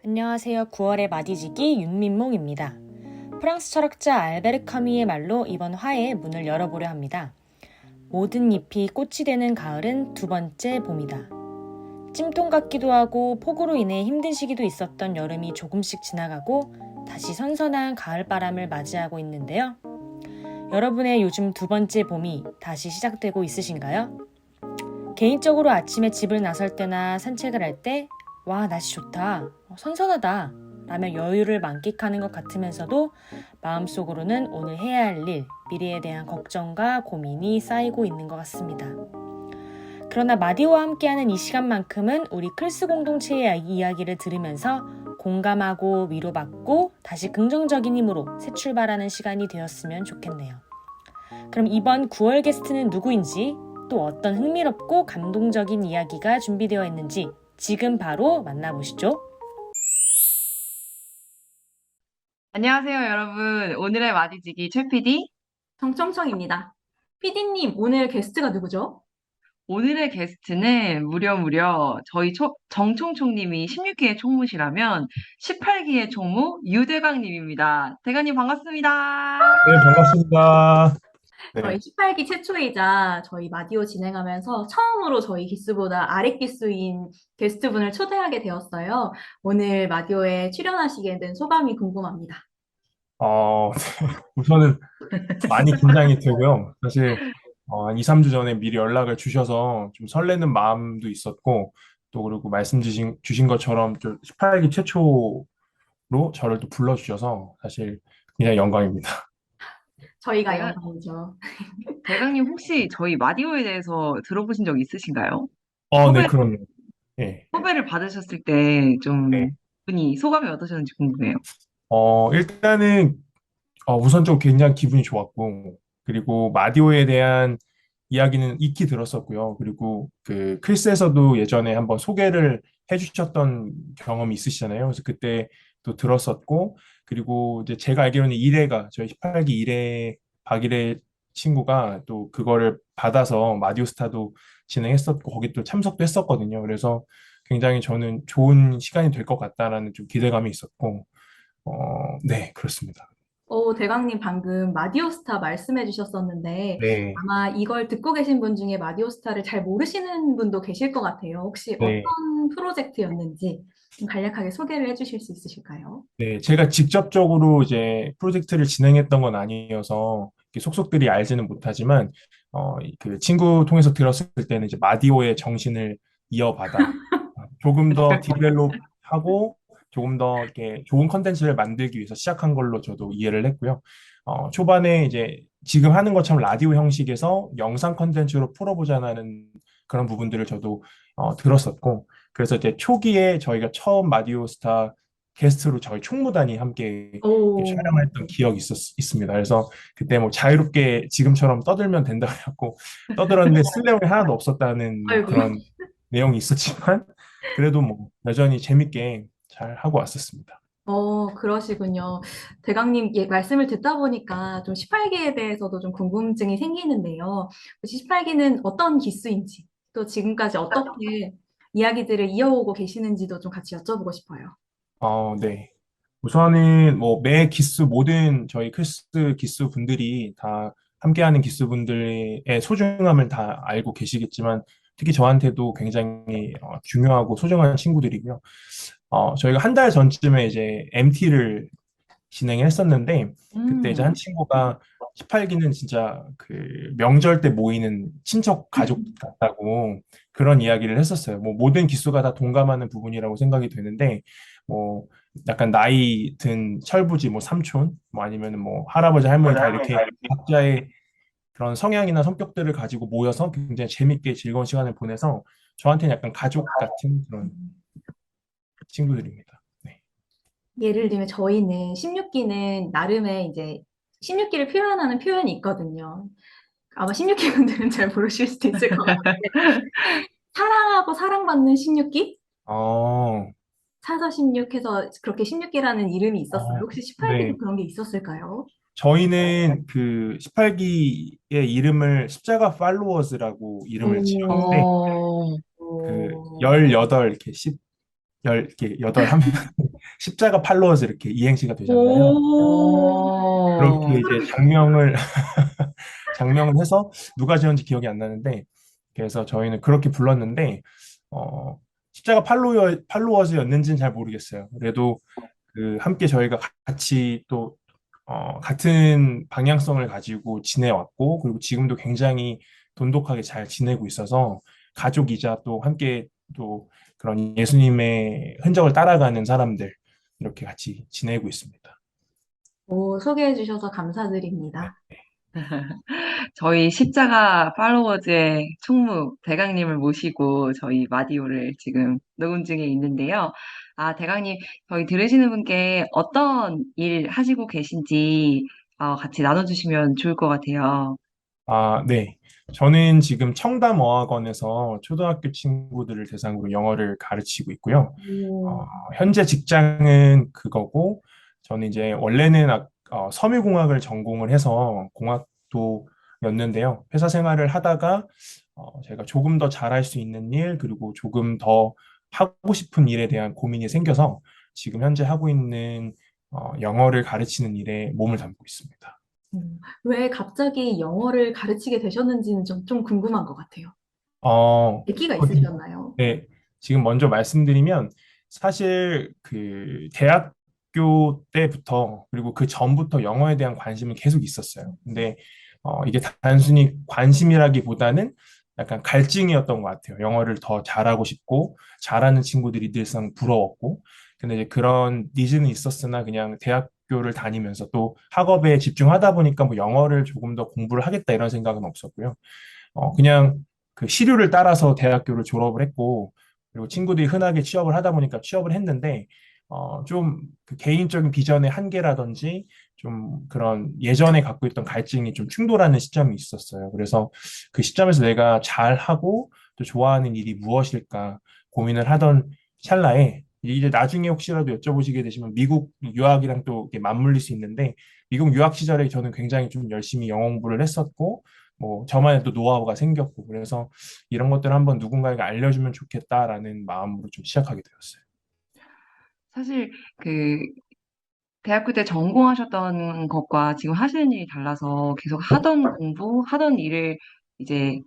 안녕하세요. 9월의 마디지기 윤민몽입니다. 프랑스 철학자 알베르 카뮈의 말로 이번 화에 문을 열어보려 합니다. 모든 잎이 꽃이 되는 가을은 두 번째 봄이다. 찜통 같기도 하고 폭우로 인해 힘든 시기도 있었던 여름이 조금씩 지나가고 다시 선선한 가을바람을 맞이하고 있는데요. 여러분의 요즘 두 번째 봄이 다시 시작되고 있으신가요? 개인적으로 아침에 집을 나설 때나 산책을 할 때 와, 날씨 좋다, 선선하다 라며 여유를 만끽하는 것 같으면서도 마음속으로는 오늘 해야 할 일, 미래에 대한 걱정과 고민이 쌓이고 있는 것 같습니다. 그러나 마디오와 함께하는 이 시간만큼은 우리 클스 공동체의 이야기를 들으면서 공감하고 위로받고 다시 긍정적인 힘으로 새 출발하는 시간이 되었으면 좋겠네요. 그럼 이번 9월 게스트는 누구인지, 또 어떤 흥미롭고 감동적인 이야기가 준비되어 있는지 지금 바로 만나보시죠. 안녕하세요, 여러분. 오늘의 마디지기 최 PD. 정청청입니다. PD님, 오늘 게스트가 누구죠? 오늘의 게스트는 무려 정총총님이 16기의 총무시라면 18기의 총무 유대강님입니다. 대강님 반갑습니다. 네, 반갑습니다. 저희 네. 18기 최초이자 저희 마디오 진행하면서 처음으로 저희 기수보다 아래 기수인 게스트분을 초대하게 되었어요. 오늘 마디오에 출연하시게 된 소감이 궁금합니다. 우선은 많이 긴장이 되고요. 사실, 한 2, 3주 전에 미리 연락을 주셔서 좀 설레는 마음도 있었고, 또 그리고 주신 것처럼 좀 18기 최초로 저를 또 불러주셔서 사실 굉장히 영광입니다. 저희가 대강, 영광이죠. 대강님 혹시 저희 마디오에 대해서 들어보신 적 있으신가요? 네, 섭외, 그럼요. 네. 섭외를 받으셨을 때 좀 네. 분이 소감이 어떠셨는지 궁금해요. 일단은 우선 굉장히 기분이 좋았고, 그리고 마디오에 대한 이야기는 익히 들었었고요. 그리고 그 크리스에서도 예전에 한번 소개를 해주셨던 경험이 있으시잖아요. 그래서 그때 또 들었었고, 그리고 이제 제가 알기로는 저희 18기 박일의 친구가 또 그거를 받아서 마디오스타도 진행했었고, 거기 또 참석도 했었거든요. 그래서 굉장히 저는 좋은 시간이 될 것 같다라는 좀 기대감이 있었고, 네, 그렇습니다. 대강님 방금 마디오스타 말씀해 주셨었는데 네. 아마 이걸 듣고 계신 분 중에 마디오스타를 잘 모르시는 분도 계실 것 같아요. 혹시 네. 어떤 프로젝트였는지 좀 간략하게 소개를 해주실 수 있으실까요? 네, 제가 직접적으로 이제 프로젝트를 진행했던 건 아니어서 이렇게 속속들이 알지는 못하지만, 그 친구 통해서 들었을 때는 이제 마디오의 정신을 이어받아 조금 더 디벨롭하고 조금 더 이렇게 좋은 컨텐츠를 만들기 위해서 시작한 걸로 저도 이해를 했고요. 초반에 이제 지금 하는 것처럼 라디오 형식에서 영상 컨텐츠로 풀어보자는 그런 부분들을 저도 들었었고, 그래서 이제 초기에 저희가 처음 마디오스타 게스트로 저희 총무단이 함께 이렇게 오, 촬영했던 기억이 있습니다. 그래서 그때 뭐 자유롭게 지금처럼 떠들면 된다 그래갖고 떠들었는데 쓸 내용이 하나도 없었다는 뭐 아이고. 그런 내용이 있었지만 그래도 뭐 여전히 재밌게 잘 하고 왔었습니다. 그러시군요. 대강님 말씀을 듣다 보니까 좀 18기에 대해서도 좀 궁금증이 생기는데요. 18기는 어떤 기수인지, 또 지금까지 어떻게 이야기들을 이어오고 계시는지도 좀 같이 여쭤보고 싶어요. 네. 우선은 뭐 매 기수 모든 저희 클스 기수 분들이 다 함께하는 기수 분들의 소중함을 다 알고 계시겠지만 특히 저한테도 굉장히 중요하고 소중한 친구들이고요. 저희가 한 달 전쯤에 이제 MT를 진행을 했었는데 그때 이제 한 음, 친구가 18기는 진짜 그 명절 때 모이는 친척 가족 같다고 그런 이야기를 했었어요. 뭐 모든 기수가 다 동감하는 부분이라고 생각이 되는데 뭐 약간 나이 든 철부지 뭐 삼촌 뭐 아니면 뭐 할아버지 할머니 다 이렇게 각자의 그런 성향이나 성격들을 가지고 모여서 굉장히 재밌게 즐거운 시간을 보내서 저한테는 약간 가족 같은 그런 친구들입니다. 네. 예를 들면 저희는 16기는 나름의 이제 16기를 표현하는 표현이 있거든요. 아마 16기 분들은 잘 모르실 수도 있을 것 같은데 사랑하고 사랑받는 16기? 어, 사서 16 해서 그렇게 16기라는 이름이 있었어요. 혹시 18기도 네. 그런 게 있었을까요? 저희는 그 18기의 이름을 십자가 팔로워즈라고 이름을 지었는데 어, 그 오, 18 이렇게 10 이렇게 8 하면 십자가 팔로워즈 이렇게 이행시가 되잖아요. 그렇게 오, 이제 장명을 장명을 해서 누가 지었는지 기억이 안 나는데 그래서 저희는 그렇게 불렀는데 어, 십자가 팔로워즈였는지는 잘 모르겠어요. 그래도 그 함께 저희가 같이 또 같은 방향성을 가지고 지내왔고 그리고 지금도 굉장히 돈독하게 잘 지내고 있어서 가족이자 또 함께 또 그런 예수님의 흔적을 따라가는 사람들 이렇게 같이 지내고 있습니다. 오, 소개해 주셔서 감사드립니다. 저희 십자가 팔로워즈의 총무 대강님을 모시고 저희 마디오를 지금 녹음 중에 있는데요. 아, 대강님, 저희 들으시는 분께 어떤 일 하시고 계신지 같이 나눠주시면 좋을 것 같아요. 아, 네. 저는 지금 청담어학원에서 초등학교 친구들을 대상으로 영어를 가르치고 있고요. 오, 현재 직장은 그거고, 저는 이제 원래는 섬유공학을 전공을 해서 공학도였는데요. 회사 생활을 하다가 제가 조금 더 잘할 수 있는 일, 그리고 조금 더 하고 싶은 일에 대한 고민이 생겨서 지금 현재 하고 있는 영어를 가르치는 일에 몸을 담고 있습니다. 왜 갑자기 영어를 가르치게 되셨는지는 좀 궁금한 것 같아요. 계기가 거기 있으셨나요? 네, 지금 먼저 말씀드리면 사실 그 대학교 때부터 그리고 그 전부터 영어에 대한 관심은 계속 있었어요. 근데 이게 단순히 관심이라기보다는 약간 갈증이었던 것 같아요. 영어를 더 잘하고 싶고 잘하는 친구들이 늘상 부러웠고 근데 이제 그런 니즈는 있었으나 그냥 대학교를 다니면서 또 학업에 집중하다 보니까 뭐 영어를 조금 더 공부를 하겠다 이런 생각은 없었고요. 그냥 그 시류를 따라서 대학교를 졸업을 했고, 그리고 친구들이 흔하게 취업을 하다 보니까 취업을 했는데, 좀 그 개인적인 비전의 한계라든지, 좀 그런 예전에 갖고 있던 갈증이 좀 충돌하는 시점이 있었어요. 그래서 그 시점에서 내가 잘하고 또 좋아하는 일이 무엇일까 고민을 하던 찰나에, 이제 나중에 혹시라도 여쭤보시게 되시면 미국 유학이랑 또 이렇게 맞물릴 수 있는데, 미국 유학 시절에 저는 굉장히 좀 열심히 영어 공부를 했었고, 뭐 저만의 또 노하우가 생겼고 그래서 이런 것들을 한번 누군가에게 알려주면 좋겠다라는 마음으로 좀 시작하게 되었어요. 사실 그 대학교 때 전공하셨던 것과 지금 하시는 일이 달라서 계속 하던 공부, 하던 일을 이제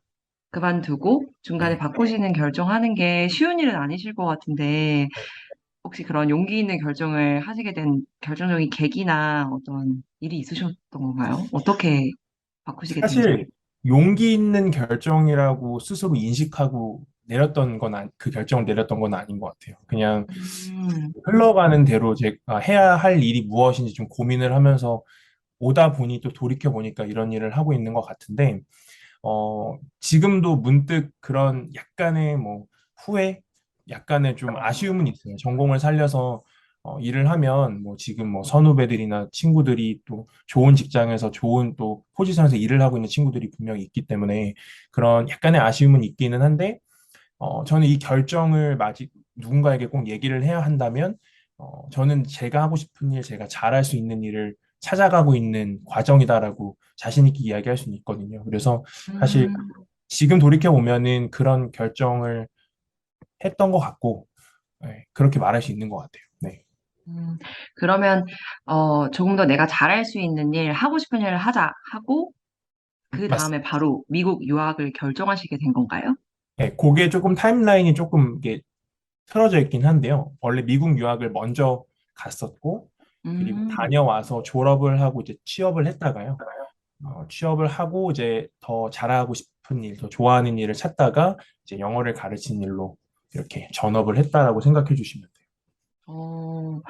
그만두고 중간에 네. 바꾸시는 결정하는 게 쉬운 일은 아니실 것 같은데 혹시 그런 용기 있는 결정을 하시게 된 결정적인 계기나 어떤 일이 있으셨던 건가요? 어떻게 바꾸시게 되셨어요? 사실 용기 있는 결정이라고 스스로 인식하고 내렸던 그 결정을 내렸던 건 아닌 것 같아요. 그냥 음, 흘러가는 대로 제가 해야 할 일이 무엇인지 좀 고민을 하면서 오다 보니 또 돌이켜 보니까 이런 일을 하고 있는 것 같은데 지금도 문득 그런 약간의 뭐 후회, 약간의 좀 아쉬움은 있어요. 전공을 살려서 일을 하면 뭐 지금 뭐 선후배들이나 친구들이 또 좋은 직장에서 좋은 또 포지션에서 일을 하고 있는 친구들이 분명히 있기 때문에 그런 약간의 아쉬움은 있기는 한데 저는 이 결정을 마치 누군가에게 꼭 얘기를 해야 한다면 저는 제가 하고 싶은 일, 제가 잘할 수 있는 일을 찾아가고 있는 과정이다라고 자신 있게 이야기할 수는 있거든요. 그래서 사실 음, 지금 돌이켜 보면은 그런 결정을 했던 것 같고 네, 그렇게 말할 수 있는 것 같아요. 네, 그러면 조금 더 내가 잘할 수 있는 일, 하고 싶은 일을 하자 하고 그 다음에 맞습니다. 바로 미국 유학을 결정하시게 된 건가요? 네, 그게 조금 타임라인이 조금 이게 틀어져 있긴 한데요. 원래 미국 유학을 먼저 갔었고 그리고 음, 다녀와서 졸업을 하고 이제 취업을 했다가요. 취업을 하고 이제 더 잘하고 싶은 일, 더 좋아하는 일을 찾다가 이제 영어를 가르치는 일로 이렇게 전업을 했다라고 생각해 주시면 돼요. 어,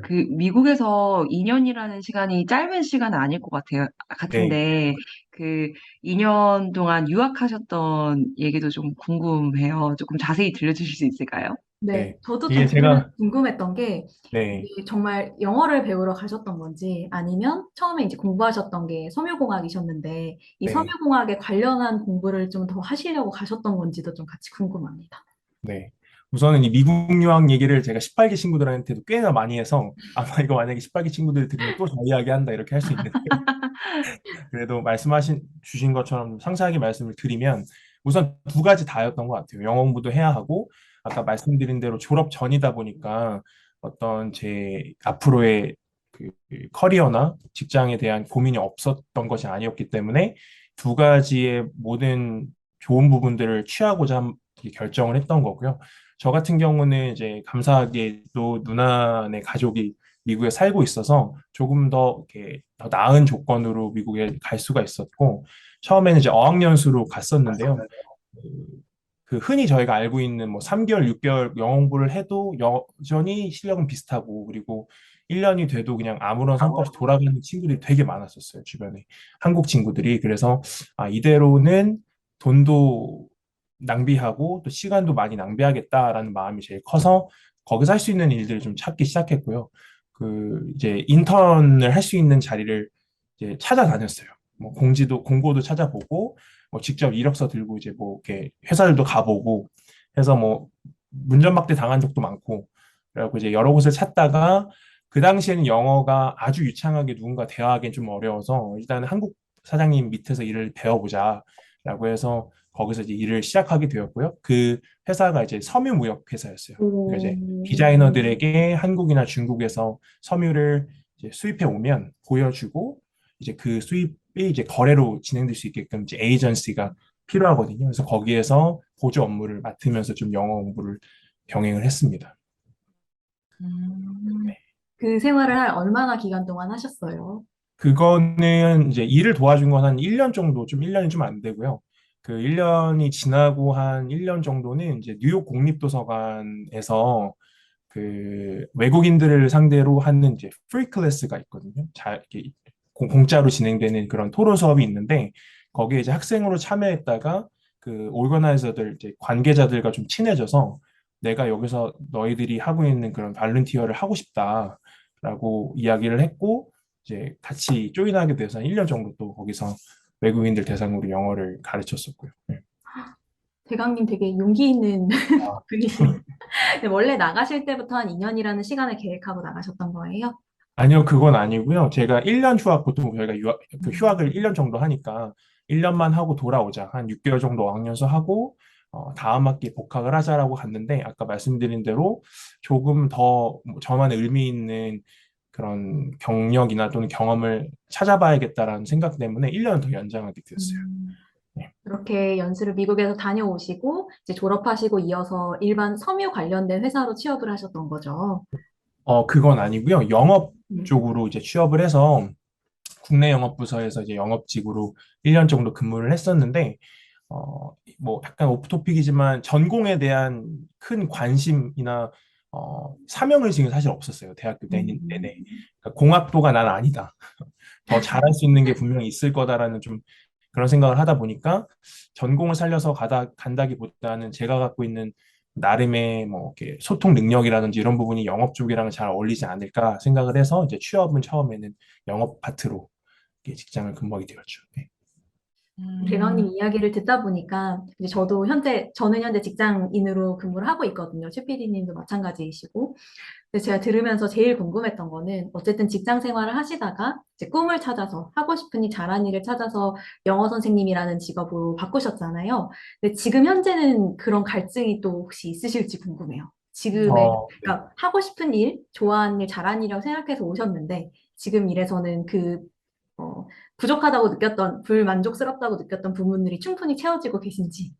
그 미국에서 2년이라는 시간이 짧은 시간은 아닐 것 네, 같은데 그 2년 동안 유학하셨던 얘기도 좀 궁금해요. 조금 자세히 들려주실 수 있을까요? 네, 네. 저도 좀 이게 제가 궁금했던 게 네, 이게 정말 영어를 배우러 가셨던 건지 아니면 처음에 이제 공부하셨던 게 섬유공학이셨는데 이 네, 섬유공학에 관련한 공부를 좀 더 하시려고 가셨던 건지도 좀 같이 궁금합니다. 네. 우선은 이 미국 유학 얘기를 제가 18기 친구들한테도 꽤나 많이 해서 아마 이거 만약에 18기 친구들이 들으면 또 저 이야기 한다 이렇게 할 수 있는데 그래도 말씀하신 주신 것처럼 상세하게 말씀을 드리면 우선 두 가지 다였던 것 같아요. 영어 공부도 해야 하고 아까 말씀드린 대로 졸업 전이다 보니까 어떤 제 앞으로의 그 커리어나 직장에 대한 고민이 없었던 것이 아니었기 때문에 두 가지의 모든 좋은 부분들을 취하고자 이렇게 결정을 했던 거고요. 저 같은 경우는 이제 감사하게도 누나네 가족이 미국에 살고 있어서 조금 더 이렇게 더 나은 조건으로 미국에 갈 수가 있었고, 처음에는 이제 어학연수로 갔었는데요. 그 흔히 저희가 알고 있는 뭐 3개월, 6개월 영어 공부를 해도 여전히 실력은 비슷하고, 그리고 1년이 돼도 그냥 아무런 성과 없이 돌아가는 친구들이 되게 많았었어요, 주변에. 한국 친구들이. 그래서 이대로는 돈도 낭비하고 또 시간도 많이 낭비하겠다라는 마음이 제일 커서 거기서 할 수 있는 일들을 좀 찾기 시작했고요. 그 이제 인턴을 할 수 있는 자리를 이제 찾아다녔어요. 뭐 공고도 찾아보고 뭐 직접 이력서 들고 이제 뭐 이렇게 회사들도 가보고 해서 뭐 문전박대 당한 적도 많고, 그래갖고 이제 여러 곳을 찾다가 그 당시에는 영어가 아주 유창하게 누군가 대화하기엔 좀 어려워서 일단 한국 사장님 밑에서 일을 배워보자라고 해서 거기서 이제 일을 시작하게 되었고요. 그 회사가 이제 섬유무역 회사였어요. 그러니까 이제 디자이너들에게 한국이나 중국에서 섬유를 이제 수입해 오면 보여주고 이제 그 수입이 이제 거래로 진행될 수 있게끔 이제 에이전시가 필요하거든요. 그래서 거기에서 보조 업무를 맡으면서 좀 영어 공부를 병행을 했습니다. 음, 그 생활을 한 얼마나 기간 동안 하셨어요? 그거는 이제 일을 도와준 건 한 1년 정도, 좀 1년이 좀 안 되고요. 그 1년이 지나고 한 1년 정도는 이제 뉴욕 국립도서관에서 그 외국인들을 상대로 하는 이제 프리 클래스가 있거든요. 이렇게 공짜로 진행되는 그런 토론 수업이 있는데 거기에 이제 학생으로 참여했다가 그 오거나이저들 이제 관계자들과 좀 친해져서 내가 여기서 너희들이 하고 있는 그런 발런티어를 하고 싶다라고 이야기를 했고 이제 같이 조인하게 돼서 한 1년 정도 또 거기서 외국인들 대상으로 영어를 가르쳤었고요. 네. 대강님 되게 용기 있는 아, 분이시네요. 근데 원래 나가실 때부터 한 2년이라는 시간을 계획하고 나가셨던 거예요? 아니요, 그건 아니고요. 제가 1년 휴학, 보통 저희가 그 음. 휴학을 1년 정도 하니까 1년만 하고 돌아오자. 한 6개월 정도 어학연수 하고, 다음 학기 복학을 하자라고 갔는데, 아까 말씀드린 대로 조금 더뭐 저만의 의미 있는 그런 경력이나 또는 경험을 찾아봐야겠다라는 생각 때문에 1년 더 연장하게 되었어요. 음. 네. 그렇게 연수를 미국에서 다녀오시고 이제 졸업하시고 이어서 일반 섬유 관련된 회사로 취업을 하셨던 거죠. 그건 아니고요. 영업 음. 쪽으로 이제 취업을 해서 국내 영업부서에서 이제 영업직으로 1년 정도 근무를 했었는데, 뭐 약간 오프토픽이지만 전공에 대한 큰 관심이나 사명의식은 사실 없었어요. 대학교 내내. 음. 그러니까 공학도가 난 아니다. 더 잘할 수 있는 게 분명히 있을 거다라는 좀 그런 생각을 하다 보니까 전공을 살려서 간다기보다는 제가 갖고 있는 나름의 뭐 이렇게 소통 능력이라든지 이런 부분이 영업 쪽이랑은 잘 어울리지 않을까 생각을 해서 이제 취업은 처음에는 영업 파트로 이렇게 직장을 근무하게 되었죠. 네. 대강님 이야기를 듣다 보니까 이제 저는 현재 직장인으로 근무를 하고 있거든요. 최 PD님도 마찬가지이시고. 근데 제가 들으면서 제일 궁금했던 거는 어쨌든 직장 생활을 하시다가 이제 꿈을 찾아서 하고 싶은 일, 잘한 일을 찾아서 영어 선생님이라는 직업으로 바꾸셨잖아요. 근데 지금 현재는 그런 갈증이 또 혹시 있으실지 궁금해요. 네. 그러니까 하고 싶은 일, 좋아하는 일, 잘한 일이라고 생각해서 오셨는데 지금 일에서는 어, 부족하다고 느꼈던, 불만족스럽다고 느꼈던 부분들이 충분히 채워지고 계신지.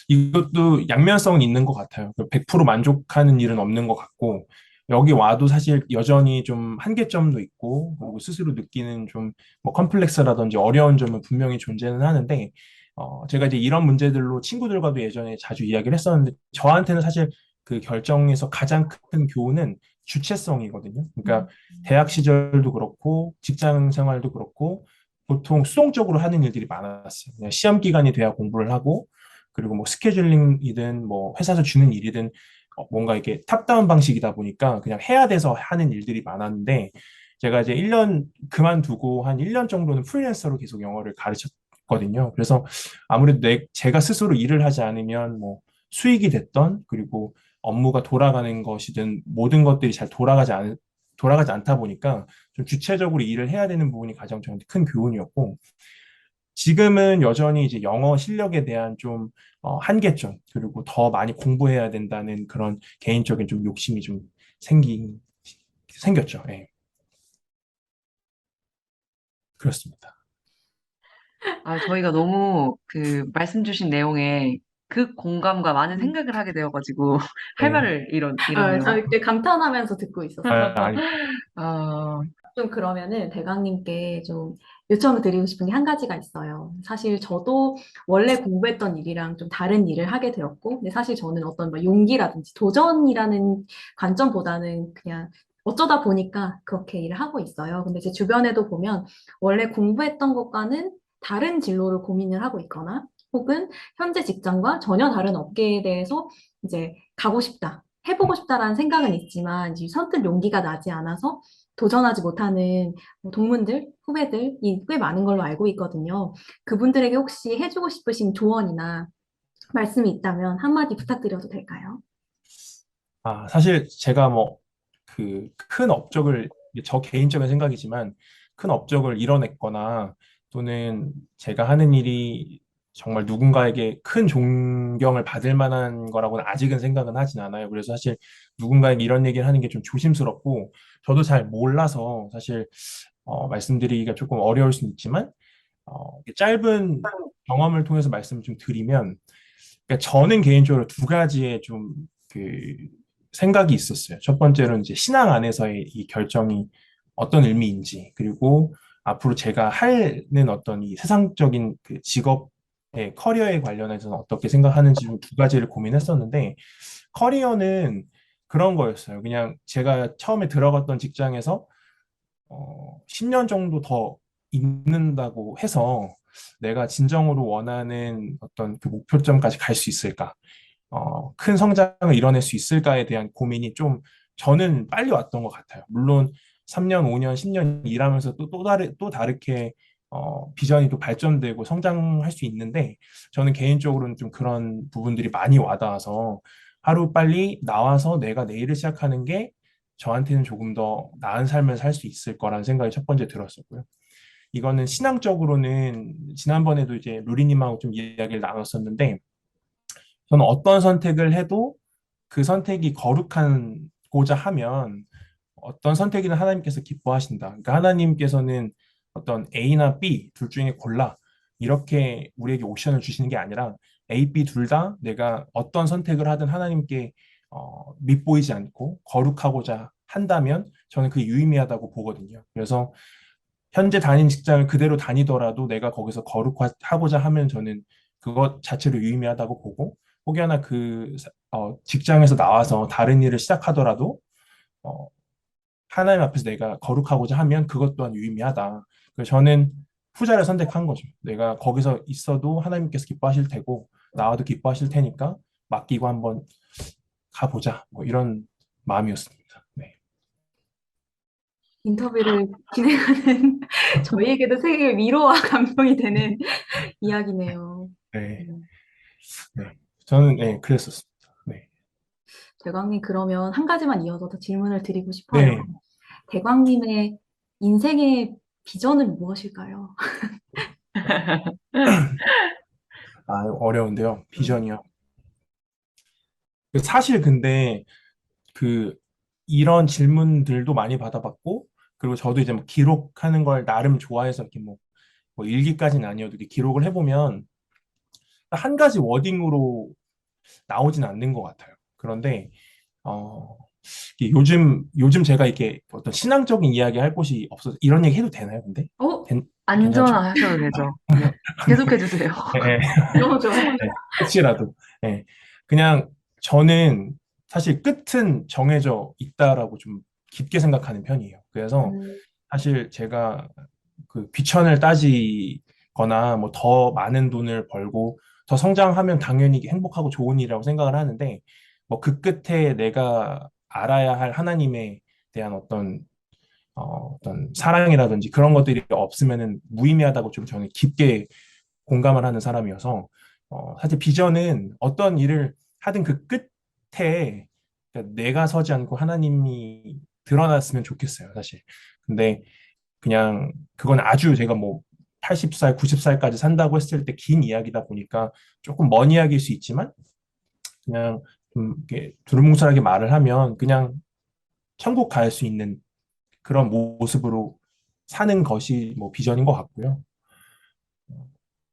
이것도 양면성은 있는 것 같아요. 100% 만족하는 일은 없는 것 같고, 여기 와도 사실 여전히 좀 한계점도 있고, 그리고 스스로 느끼는 좀 뭐 컴플렉스라든지 어려운 점은 분명히 존재는 하는데, 제가 이제 이런 문제들로 친구들과도 예전에 자주 이야기를 했었는데, 저한테는 사실 그 결정에서 가장 큰 교훈은 주체성이거든요. 그러니까 대학 시절도 그렇고, 직장 생활도 그렇고, 보통 수동적으로 하는 일들이 많았어요. 그냥 시험 기간이 돼야 공부를 하고, 그리고 뭐 스케줄링이든 뭐 회사에서 주는 일이든 뭔가 이렇게 탑다운 방식이다 보니까 그냥 해야 돼서 하는 일들이 많았는데 제가 이제 1년 그만두고 한 1년 정도는 프리랜서로 계속 영어를 가르쳤거든요. 그래서 아무래도 제가 스스로 일을 하지 않으면 뭐 수익이 됐던 그리고 업무가 돌아가는 것이든 모든 것들이 잘 돌아가지 않다 보니까 좀 주체적으로 일을 해야 되는 부분이 가장 저한테 큰 교훈이었고 지금은 여전히 이제 영어 실력에 대한 좀 한계점, 그리고 더 많이 공부해야 된다는 그런 개인적인 좀 욕심이 좀 생겼죠. 예, 그렇습니다. 저희가 너무 그 말씀 주신 내용에 그 공감과 많은 음. 생각을 하게 되어가지고 할 네. 말을 잃었네요. 저 이렇게 감탄하면서 듣고 있었어요. 아니, 아, 좀 그러면은 대강님께 좀 요청을 드리고 싶은 게 한 가지가 있어요. 사실 저도 원래 공부했던 일이랑 좀 다른 일을 하게 되었고, 근데 사실 저는 어떤 뭐 용기라든지 도전이라는 관점보다는 그냥 어쩌다 보니까 그렇게 일을 하고 있어요. 근데 제 주변에도 보면 원래 공부했던 것과는 다른 진로를 고민을 하고 있거나, 혹은 현재 직장과 전혀 다른 업계에 대해서 이제 가고 싶다, 해보고 싶다라는 생각은 있지만 이제 선뜻 용기가 나지 않아서 도전하지 못하는 뭐 동문들, 후배들이 꽤 많은 걸로 알고 있거든요. 그분들에게 혹시 해주고 싶으신 조언이나 말씀이 있다면 한마디 부탁드려도 될까요? 사실 제가 뭐 그 큰 업적을, 이게 저 개인적인 생각이지만 큰 업적을 이뤄냈거나 또는 제가 하는 일이 정말 누군가에게 큰 존경을 받을 만한 거라고는 아직은 생각은 하진 않아요. 그래서 사실 누군가에게 이런 얘기를 하는 게 좀 조심스럽고, 저도 잘 몰라서 사실 말씀드리기가 조금 어려울 수는 있지만, 이렇게 짧은 경험을 통해서 말씀을 좀 드리면, 그러니까 저는 개인적으로 두 가지의 좀 그 생각이 있었어요. 첫 번째로는 이제 신앙 안에서의 이 결정이 어떤 의미인지, 그리고 앞으로 제가 하는 어떤 이 세상적인 그 직업의 커리어에 관련해서는 어떻게 생각하는지 좀 두 가지를 고민했었는데, 커리어는 그런 거였어요. 그냥 제가 처음에 들어갔던 직장에서 10년 정도 더 있는다고 해서 내가 진정으로 원하는 어떤 그 목표점까지 갈 수 있을까? 큰 성장을 이뤄낼 수 있을까에 대한 고민이 좀 저는 빨리 왔던 것 같아요. 물론 3년, 5년, 10년 일하면서 또 다르게 비전이 또 발전되고 성장할 수 있는데, 저는 개인적으로는 좀 그런 부분들이 많이 와닿아서 하루 빨리 나와서 내가 내일을 시작하는 게 저한테는 조금 더 나은 삶을 살 수 있을 거라는 생각이 첫 번째 들었었고요. 이거는 신앙적으로는 지난번에도 이제 루리님하고 좀 이야기를 나눴었는데, 저는 어떤 선택을 해도 그 선택이 거룩한고자 하면 어떤 선택이든 하나님께서 기뻐하신다. 그러니까 하나님께서는 어떤 A나 B 둘 중에 골라, 이렇게 우리에게 옵션을 주시는 게 아니라 A, B 둘 다 내가 어떤 선택을 하든 하나님께 밉보이지 않고 거룩하고자 한다면 저는 그게 유의미하다고 보거든요. 그래서 현재 다니는 직장을 그대로 다니더라도 내가 거기서 거룩하고자 하면 저는 그것 자체로 유의미하다고 보고, 혹여나 직장에서 나와서 다른 일을 시작하더라도 어, 하나님 앞에서 내가 거룩하고자 하면 그것 또한 유의미하다. 그래서 저는 후자를 선택한 거죠. 내가 거기서 있어도 하나님께서 기뻐하실 테고 나와도 기뻐하실 테니까 맡기고 한번 가보자. 뭐 이런 마음이었습니다. 네. 인터뷰를 진행하는 저희에게도 되게 위로와 감동이 되는 이야기네요. 네. 음. 네. 저는 네, 그랬었습니다. 네. 대광님, 그러면 한 가지만 이어서 더 질문을 드리고 싶어요. 네. 대광님의 인생의 비전은 무엇일까요? 어려운데요. 비전이요. 사실 근데 그 이런 질문들도 많이 받아봤고, 그리고 저도 이제 뭐 기록하는 걸 나름 좋아해서 이렇게 뭐 일기까지는 아니어도 이렇게 기록을 해보면 한 가지 워딩으로 나오진 않는 것 같아요. 그런데 어, 이게 요즘 제가 이렇게 어떤 신앙적인 이야기 할 곳이 없어서 이런 얘기 해도 되나요? 근데 어? 괜찮죠? 안전하셔도 되죠. 네. 계속해 주세요. 네, 너무 좋아요. 네, 혹시라도. 네. 그냥 저는 사실 끝은 정해져 있다라고 좀 깊게 생각하는 편이에요. 그래서 음, 사실 제가 그 귀천을 따지거나 뭐 더 많은 돈을 벌고 더 성장하면 당연히 행복하고 좋은 일이라고 생각을 하는데, 뭐 그 끝에 내가 알아야 할 하나님에 대한 어떤 사랑이라든지 그런 것들이 없으면은 무의미하다고 좀 저는 깊게 공감을 하는 사람이어서, 사실 비전은 어떤 일을 하든 그 끝에 그러니까 내가 서지 않고 하나님이 드러났으면 좋겠어요, 사실. 근데 그냥 그건 아주 제가 뭐 80살, 90살까지 산다고 했을 때 긴 이야기다 보니까 조금 먼 이야기일 수 있지만 그냥 좀 이렇게 두루뭉술하게 말을 하면 그냥 천국 갈 수 있는 그런 모습으로 사는 것이 뭐 비전인 것 같고요.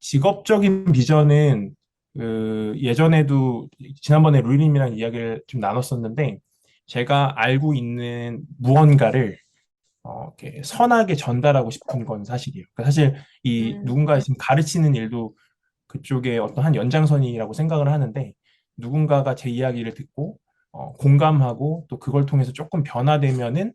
직업적인 비전은 예전에도 지난번에 루이님이랑 이야기를 좀 나눴었는데 제가 알고 있는 무언가를 이렇게 선하게 전달하고 싶은 건 사실이에요. 그러니까 사실 이 음, 누군가 지금 가르치는 일도 그쪽에 어떤 한 연장선이라고 생각을 하는데 누군가가 제 이야기를 듣고 공감하고 또 그걸 통해서 조금 변화되면은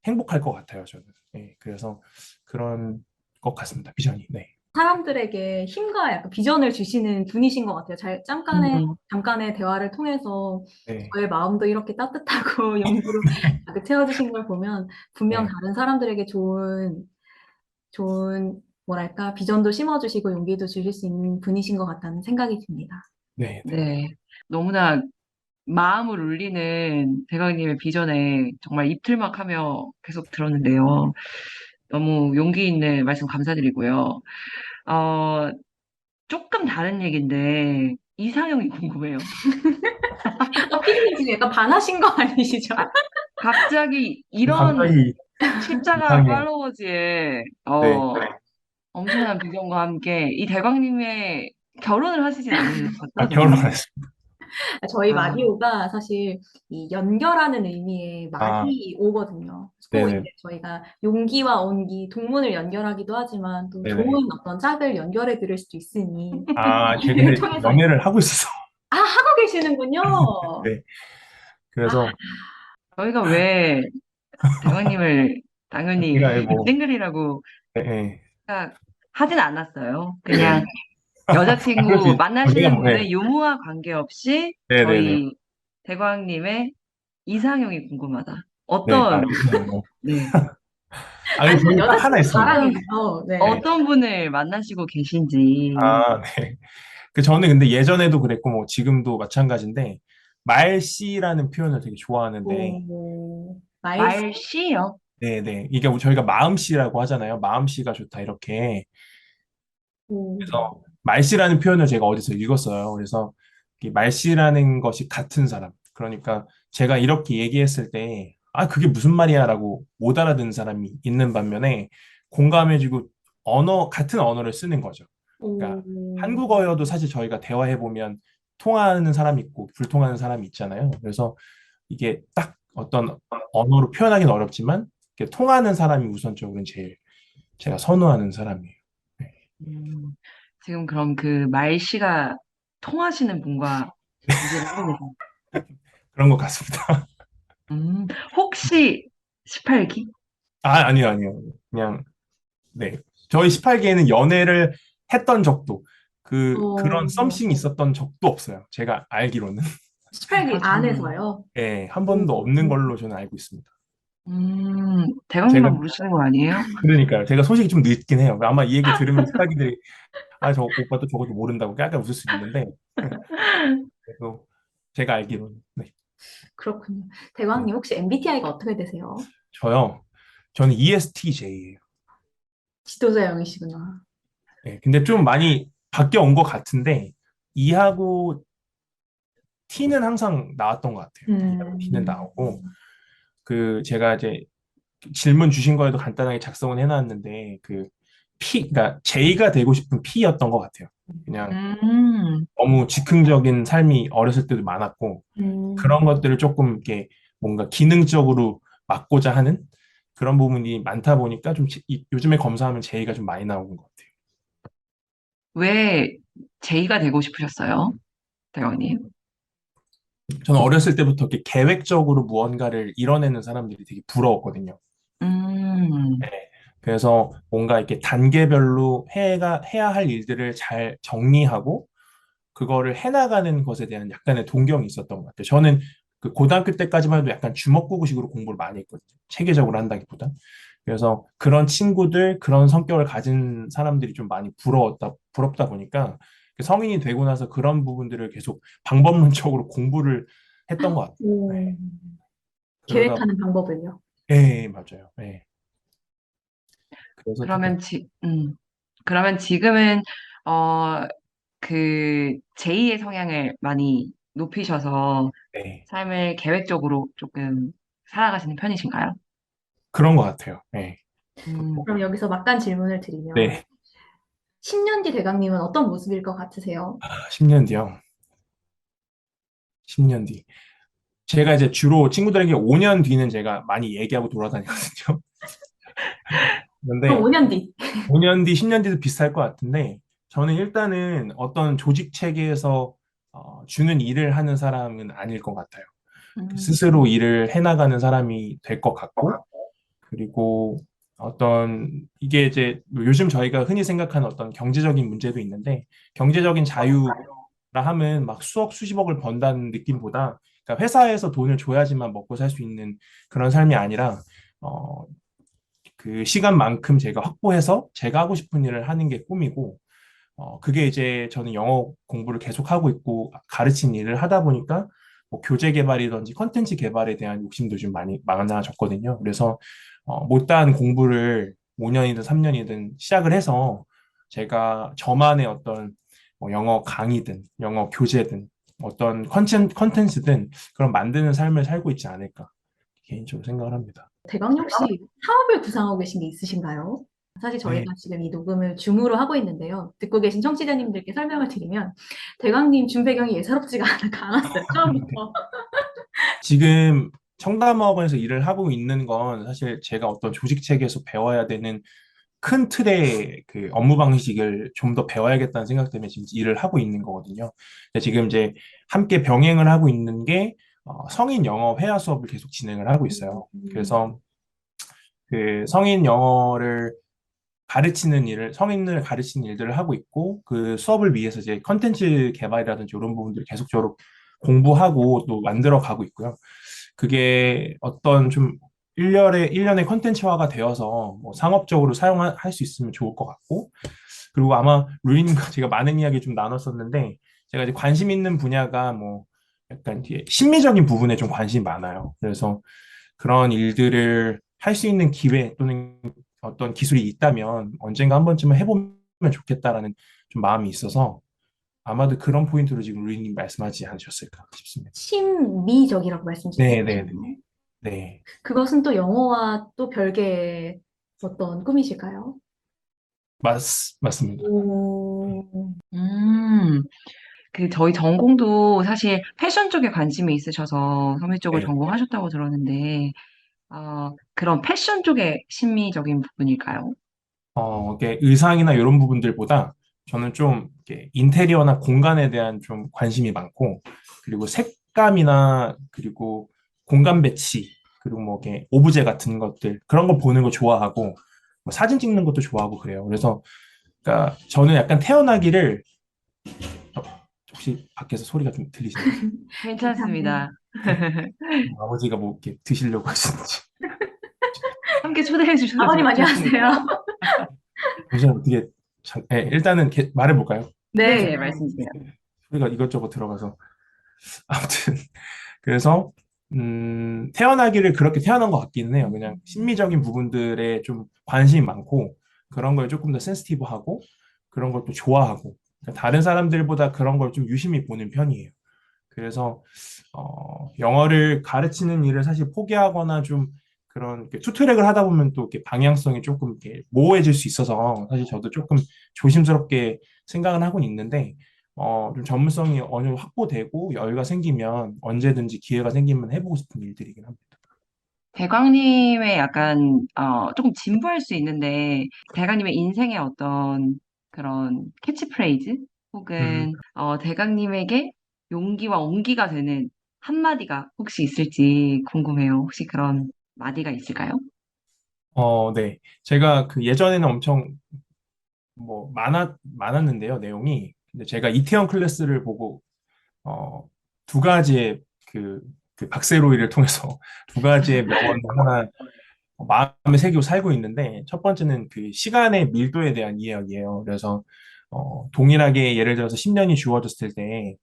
행복할 것 같아요, 저는. 네, 그래서 그런 것 같습니다, 비전이. 네. 사람들에게 힘과 약간 비전을 주시는 분이신 것 같아요. 음, 잠깐의 대화를 통해서 네. 저의 마음도 이렇게 따뜻하고 용기로 가득 채워주신 걸 보면 분명 네. 다른 사람들에게 좋은, 뭐랄까, 비전도 심어주시고 용기도 주실 수 있는 분이신 것 같다는 생각이 듭니다. 네. 네. 네. 너무나 마음을 울리는 대강님의 비전에 정말 입틀막하며 계속 들었는데요. 너무 용기 있는 말씀 감사드리고요. 어, 조금 다른 얘기인데, 이상형이 궁금해요. 피디님 지금 약간 반하신 거 아니시죠? 아, 갑자기 이런 갑자기 십자가 이상형. 팔로워즈의, 네. 엄청난 비전과 함께 이 대광님의 결혼을 하시진 아, 않으셨죠, 대광님? 결혼하셨습니다. 저희 아, 마디오가 사실 이 연결하는 의미의 아, 마디오거든요. 꼭 이제 네네. 저희가 용기와 온기, 동문을 연결하기도 하지만 또 좋은 네네. 어떤 짝을 연결해 드릴 수도 있으니 아, 제가 이를 근데 통해서 연애를 하고 있어서. 하고 계시는군요. 네. 아, 그래서 저희가 왜 대광님을 당연히 제가 뭐, 싱글이라고 네, 네. 하진 않았어요. 네. 그냥 아, 그럴 수 여자친구 제가 만나시는 뭐, 네. 분의 유무와 관계없이 네네네. 저희 대광님의 이상형이 궁금하다. 네. 아, 어떤, 이상형이요. 네, 아, 근데 아니, 저는 딱 하나 여자친구 있습니다. 자랑이죠. 네. 네. 어떤 분을 만나시고 계신지. 아, 네. 저는 근데 예전에도 그랬고, 뭐, 지금도 마찬가지인데, 말씨라는 표현을 되게 좋아하는데, 말씨. 말씨요? 네네. 이게 저희가 마음씨라고 하잖아요. 마음씨가 좋다, 이렇게. 그래서 말씨라는 표현을 제가 어디서 읽었어요. 그래서 이 말씨라는 것이 같은 사람. 그러니까 제가 이렇게 얘기했을 때, 아, 그게 무슨 말이야? 라고 못 알아듣는 사람이 있는 반면에 공감해주고 같은 언어를 쓰는 거죠. 그러니까 오, 한국어여도 사실 저희가 대화해보면 통하는 사람이 있고 불통하는 사람이 있잖아요. 그래서 이게 딱 어떤 언어로 표현하기는 어렵지만 이렇게 통하는 사람이 우선적으로는 제일 제가 선호하는 사람이에요. 네. 음, 지금 그럼 그 말씨가 통하시는 분과 유지를 하고 계세요. 그런 것 같습니다. 혹시 18기? 아, 아니요, 아니요. 그냥, 네. 저희 18기에는 연애를 했던 적도, 그런 썸씽이 있었던 적도 없어요. 제가 알기로는. 18기 아, 정말. 안에서요. 예, 한 오, 번도 없는 걸로 저는 알고 있습니다. 대강님만 제가, 모르시는 거 아니에요? 그러니까요. 제가 소식이 좀 늦긴 해요. 아마 이 얘기 들으면 18기들이, 아, 저 오빠 또 저것도 모른다고 약간 웃을 수 있는데, 그래도 제가 알기로는, 네. 그렇군요. 네. 대광님 혹시 MBTI가 어떻게 되세요? 저요. 저는 ESTJ예요. 지도자형이시구나. 네, 근데 좀 많이 바뀌어 온 것 같은데, E하고 T는 항상 나왔던 것 같아요. E하고 T는 음, 나오고, 제가 이제 질문 주신 거에도 간단하게 작성은 해놨는데, 그러니까 J가 되고 싶은 P였던 것 같아요. 그냥 음, 너무 즉흥적인 삶이 어렸을 때도 많았고, 그런 음, 것들을 조금 이렇게 뭔가 기능적으로 막고자 하는 그런 부분이 많다 보니까 좀 요즘에 검사하면 J가 좀 많이 나오는 것 같아요. 왜 제이가 되고 싶으셨어요? 대강님. 저는 어렸을 때부터 이렇게 계획적으로 무언가를 이뤄내는 사람들이 되게 부러웠거든요. 음, 네. 그래서 뭔가 이렇게 단계별로 해야 할 일들을 잘 정리하고 그거를 해나가는 것에 대한 약간의 동경이 있었던 것 같아요. 저는 그 고등학교 때까지만 해도 약간 주먹구구식으로 공부를 많이 했거든요. 체계적으로 한다기보다. 그래서 그런 친구들, 그런 성격을 가진 사람들이 좀 많이 부럽다 보니까 성인이 되고 나서 그런 부분들을 계속 방법론적으로 공부를 했던 것 같아요. 오, 네. 그러다, 계획하는 방법을요. 예, 맞아요. 예. 그래서 조금, 그러면 그러면 지금은, 어, 그, 제2의 성향을 많이 높이셔서 네. 삶을 계획적으로 조금 살아가시는 편이신가요? 그런 것 같아요. 네. 음, 그럼 여기서 막간 질문을 드리면 네. 10년 뒤 대강님은 어떤 모습일 것 같으세요? 10년 뒤요. 10년 뒤. 제가 이제 주로 친구들에게 5년 뒤는 제가 많이 얘기하고 돌아다니거든요. 그럼 그런데 5년 뒤. 5년 뒤, 10년 뒤도 비슷할 것 같은데, 저는 일단은 어떤 조직 체계에서 주는 일을 하는 사람은 아닐 것 같아요. 음, 스스로 일을 해나가는 사람이 될 것 같고, 그리고 이게 이제 요즘 저희가 흔히 생각하는 어떤 경제적인 문제도 있는데, 경제적인 자유라 하면 막 수억, 수십억을 번다는 느낌보다, 그러니까 회사에서 돈을 줘야지만 먹고 살 수 있는 그런 삶이 아니라, 어, 그 시간만큼 제가 확보해서 제가 하고 싶은 일을 하는 게 꿈이고, 그게 이제 저는 영어 공부를 계속 하고 있고 가르치는 일을 하다 보니까 뭐 교재 개발이든지 컨텐츠 개발에 대한 욕심도 좀 많이 많아졌거든요. 그래서 못다한 공부를 5년이든 3년이든 시작을 해서 제가 저만의 어떤 뭐 영어 강의든 영어 교재든 어떤 컨텐츠든 그런 만드는 삶을 살고 있지 않을까 개인적으로 생각을 합니다. 대강님 혹시 사업을 구상하고 계신 게 있으신가요? 사실 네. 저희가 지금 이 녹음을 줌으로 하고 있는데요. 듣고 계신 청취자님들께 설명을 드리면 대강님 준 배경이 예사롭지가 않았어요. 처음부터. 지금 청담학원에서 일을 하고 있는 건 사실 제가 어떤 조직 체계에서 배워야 되는 큰 틀의 그 업무 방식을 좀 더 배워야겠다는 생각 때문에 지금 일을 하고 있는 거거든요. 근데 지금 이제 함께 병행을 하고 있는 게 성인 영어 회화 수업을 계속 진행을 하고 있어요. 그래서 그 성인 영어를 가르치는 일을, 성인을 가르치는 일들을 하고 있고, 그 수업을 위해서 이제 컨텐츠 개발이라든지 이런 부분들을 계속적으로 공부하고 또 만들어 가고 있고요. 그게 어떤 좀 일련의 컨텐츠화가 되어서 뭐 상업적으로 사용할 수 있으면 좋을 것 같고, 그리고 아마 루이님과 제가 많은 이야기 좀 나눴었는데, 제가 이제 관심 있는 분야가 뭐 약간 이제 심미적인 부분에 좀 관심이 많아요. 그래서 그런 일들을 할 수 있는 기회 또는 어떤 기술이 있다면 언젠가 한 번쯤은 해보면 좋겠다라는 좀 마음이 있어서 아마도 그런 포인트로 지금 루이님 말씀하지 않으셨을까 싶습니다. 심미적이라고 말씀 네, 네, 네. 주셨잖아요. 네, 그것은 또 영어와 또 별개의 어떤 꿈이실까요? 맞, 맞습니다. 오, 음, 그 저희 전공도 사실 패션 쪽에 관심이 있으셔서 섬유 쪽을 네. 전공하셨다고 들었는데, 그런 패션 쪽의 심미적인 부분일까요? 이게 의상이나 이런 부분들보다 저는 좀 이렇게 인테리어나 공간에 대한 좀 관심이 많고, 그리고 색감이나 그리고 공간 배치, 그리고 뭐 이렇게 오브제 같은 것들, 그런 거 보는 거 좋아하고, 뭐 사진 찍는 것도 좋아하고 그래요. 그래서, 그러니까 저는 약간 태어나기를, 어, 혹시 밖에서 소리가 좀 들리시나요? 괜찮아요. 괜찮습니다. 아버지가 뭐 이렇게 드시려고 하시는지. 함께 초대해 주셔서 아버님 좋습니다. 안녕하세요. 잠시만 어떻게, 일단은 말해볼까요? 네. 네, 말씀 주세요. 소리가 이것저것 들어가서. 아무튼 그래서 태어나기를 그렇게 태어난 것 같기는 해요. 그냥 심미적인 부분들에 좀 관심이 많고 그런 걸 조금 더 센시티브하고 그런 걸 또 좋아하고 그러니까 다른 사람들보다 그런 걸 좀 유심히 보는 편이에요. 그래서 영어를 가르치는 일을 사실 포기하거나 좀 그런 이렇게 투트랙을 하다 보면 또 이렇게 방향성이 조금 이렇게 모호해질 수 있어서 사실 저도 조금 조심스럽게 생각은 하고 있는데 좀 전문성이 어느 정도 확보되고 여유가 생기면 언제든지 기회가 생기면 해보고 싶은 일들이긴 합니다. 대광님의 약간, 조금 진부할 수 있는데, 대광님의 인생의 어떤 그런 캐치프레이즈? 음, 혹은, 대광님에게 용기와 온기가 되는 한마디가 혹시 있을지 궁금해요. 혹시 그런 마디가 있을까요? 네. 제가 그 예전에는 엄청 뭐 많았는데요, 내용이. 근데 제가 이태원 클래스를 보고 어, 두 가지의 그 박세로이를 통해서 두 가지의 명언을 하나 마음에 새기고 살고 있는데 첫 번째는 그 시간의 밀도에 대한 이야기예요. 그래서 동일하게 예를 들어서 10년이 주어졌을 때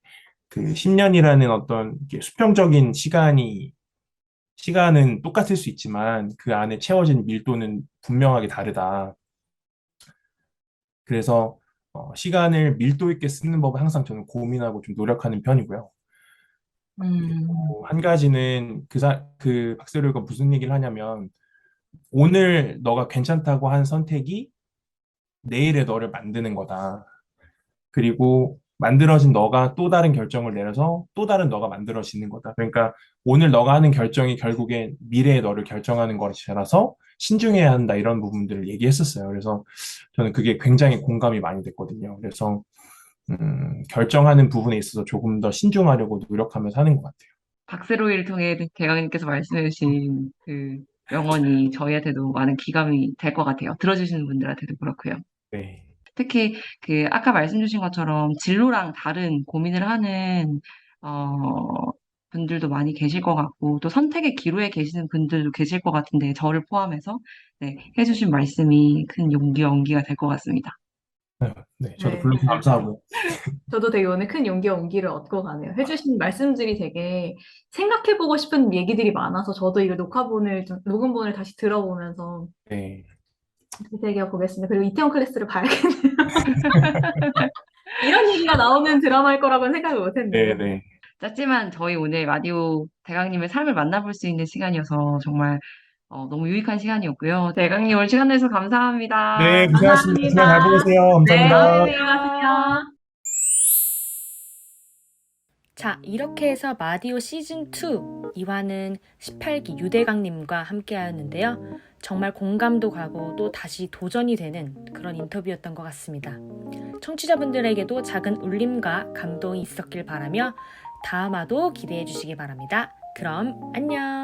그 10년이라는 어떤 이렇게 수평적인 시간은 똑같을 수 있지만 그 안에 채워진 밀도는 분명하게 다르다. 그래서 시간을 밀도 있게 쓰는 법을 항상 저는 고민하고 좀 노력하는 편이고요. 한 가지는 그 박세로가 무슨 얘기를 하냐면 오늘 너가 괜찮다고 한 선택이 내일의 너를 만드는 거다. 그리고 만들어진 너가 또 다른 결정을 내려서 또 다른 너가 만들어지는 거다. 그러니까 오늘 너가 하는 결정이 결국에 미래의 너를 결정하는 것이라서 신중해야 한다. 이런 부분들을 얘기했었어요. 그래서 저는 그게 굉장히 공감이 많이 됐거든요. 그래서 결정하는 부분에 있어서 조금 더 신중하려고 노력하면서 하는 것 같아요. 박세로이를 통해 대강님께서 말씀해주신 그 명언이 저희한테도 많은 기감이 될 것 같아요. 들어주시는 분들한테도 그렇고요. 네. 특히 그 아까 말씀 주신 것처럼 진로랑 다른 고민을 하는 분들도 많이 계실 것 같고 또 선택의 기로에 계시는 분들도 계실 것 같은데 저를 포함해서 네, 해주신 말씀이 큰 용기가 될 것 같습니다. 네, 저도 네. 불러서 감사하고요. 저도 되게 오늘 큰 용기와 온기를 얻고 가네요. 해주신 말씀들이 되게 생각해보고 싶은 얘기들이 많아서 저도 이거 녹음본을 다시 들어보면서 네. 되게 보겠습니다. 그리고 이태원 클래스를 봐야겠네요. 이런 얘기가 나오는 드라마일 거라고는 생각을 네, 못했네요. 네. 짧지만 저희 오늘 라디오 대강님의 삶을 만나볼 수 있는 시간이어서 정말 너무 유익한 시간이었고요. 대강님 오늘 시간 내주셔서 감사합니다. 네, 고생하셨습니다. 시간 잘 보내세요. 네, 감사합니다. 안녕하세요. 자, 이렇게 해서 마디오 시즌 2 2화는 18기 유대강님과 함께 하였는데요. 정말 공감도 가고 또 다시 도전이 되는 그런 인터뷰였던 것 같습니다. 청취자분들에게도 작은 울림과 감동이 있었길 바라며 다음화도 기대해 주시기 바랍니다. 그럼 안녕!